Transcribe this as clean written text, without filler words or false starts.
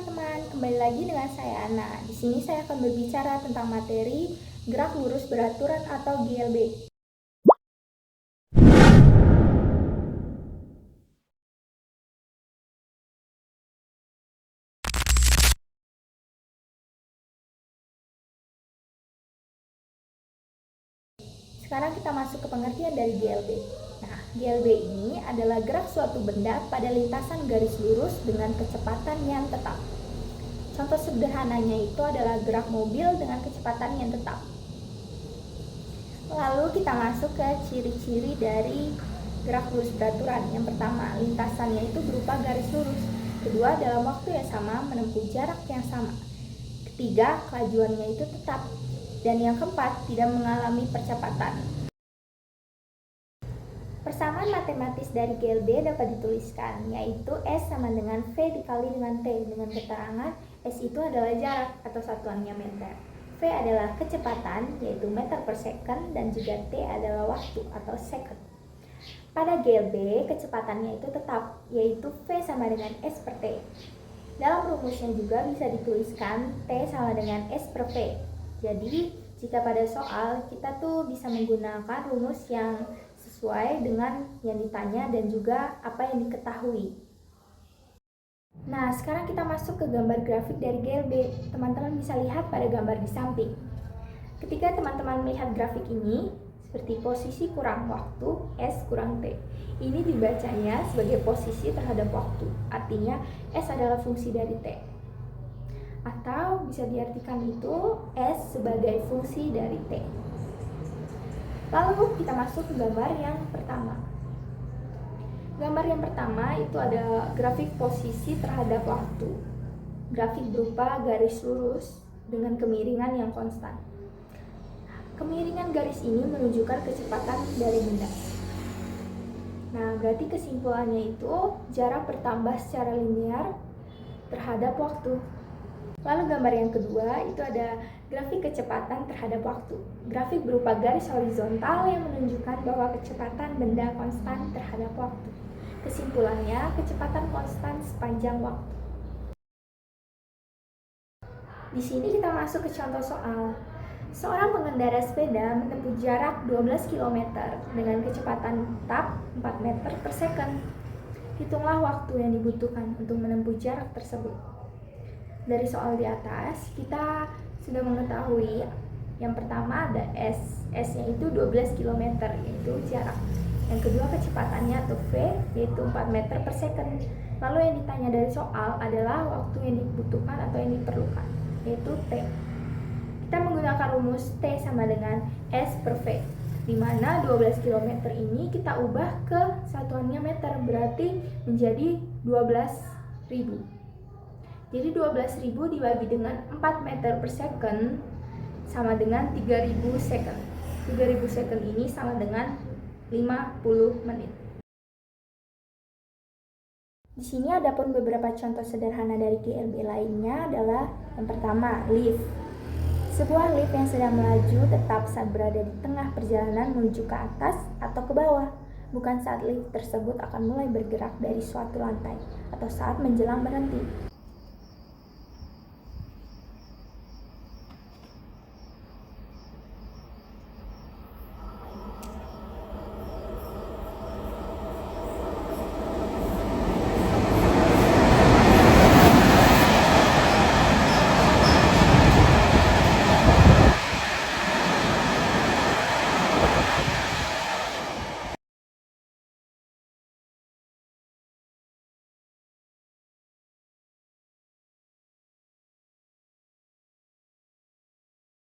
teman-teman, kembali lagi dengan saya Ana. Di sini saya akan berbicara tentang materi gerak lurus beraturan atau GLB. Sekarang kita masuk ke pengertian dari GLB. Nah, GLB ini adalah gerak suatu benda pada lintasan garis lurus dengan kecepatan yang tetap. Contoh sederhananya itu adalah gerak mobil dengan kecepatan yang tetap. Lalu kita masuk ke ciri-ciri dari gerak lurus beraturan. Yang pertama, lintasannya itu berupa garis lurus. Kedua, dalam waktu yang sama menempuh jarak yang sama. Ketiga, kelajuannya itu tetap. Dan yang keempat, tidak mengalami percepatan. Persamaan matematis dari GLB dapat dituliskan, yaitu S sama dengan V dikali dengan T, dengan keterangan S itu adalah jarak atau satuannya meter. V adalah kecepatan, yaitu meter per second, dan juga T adalah waktu atau second. Pada GLB, kecepatannya itu tetap, yaitu V sama dengan S per T. Dalam rumusnya juga bisa dituliskan T sama dengan S per V. Jadi, jika pada soal, kita tuh bisa menggunakan rumus yang sesuai dengan yang ditanya dan juga apa yang diketahui. Nah, sekarang kita masuk ke gambar grafik dari GLB. Teman-teman bisa lihat pada gambar di samping. Ketika teman-teman melihat grafik ini, seperti posisi kurang waktu, S kurang T. Ini dibacanya sebagai posisi terhadap waktu, artinya S adalah fungsi dari T. Atau bisa diartikan itu S sebagai fungsi dari T. Lalu kita masuk ke gambar yang pertama. Gambar yang pertama itu ada grafik posisi terhadap waktu. Grafik berupa garis lurus dengan kemiringan yang konstan. Kemiringan garis ini menunjukkan kecepatan dari benda. Nah, berarti kesimpulannya itu jarak bertambah secara linear terhadap waktu. Lalu gambar yang kedua itu ada grafik kecepatan terhadap waktu. Grafik berupa garis horizontal yang menunjukkan bahwa kecepatan benda konstan terhadap waktu. Kesimpulannya, kecepatan konstan sepanjang waktu. Di sini kita masuk ke contoh soal. Seorang pengendara sepeda menempuh jarak 12 km dengan kecepatan tetap 4 meter per second. Hitunglah waktu yang dibutuhkan untuk menempuh jarak tersebut. Dari soal di atas, kita sudah mengetahui yang pertama ada S. S-nya itu 12 km, yaitu jarak. Yang kedua kecepatannya atau V, yaitu 4 meter per second. Lalu yang ditanya dari soal adalah waktu yang dibutuhkan atau yang diperlukan, yaitu T. Kita menggunakan rumus T sama dengan S per V, di mana 12 km ini kita ubah ke satuannya meter, berarti menjadi 12.000. Jadi 12.000 dibagi dengan 4 meter per second sama dengan 3.000 second. 3.000 second ini sama dengan 50 menit. Di sini ada pun beberapa contoh sederhana dari GLB lainnya adalah yang pertama, lift. Sebuah lift yang sedang melaju tetap saat berada di tengah perjalanan menuju ke atas atau ke bawah, bukan saat lift tersebut akan mulai bergerak dari suatu lantai atau saat menjelang berhenti.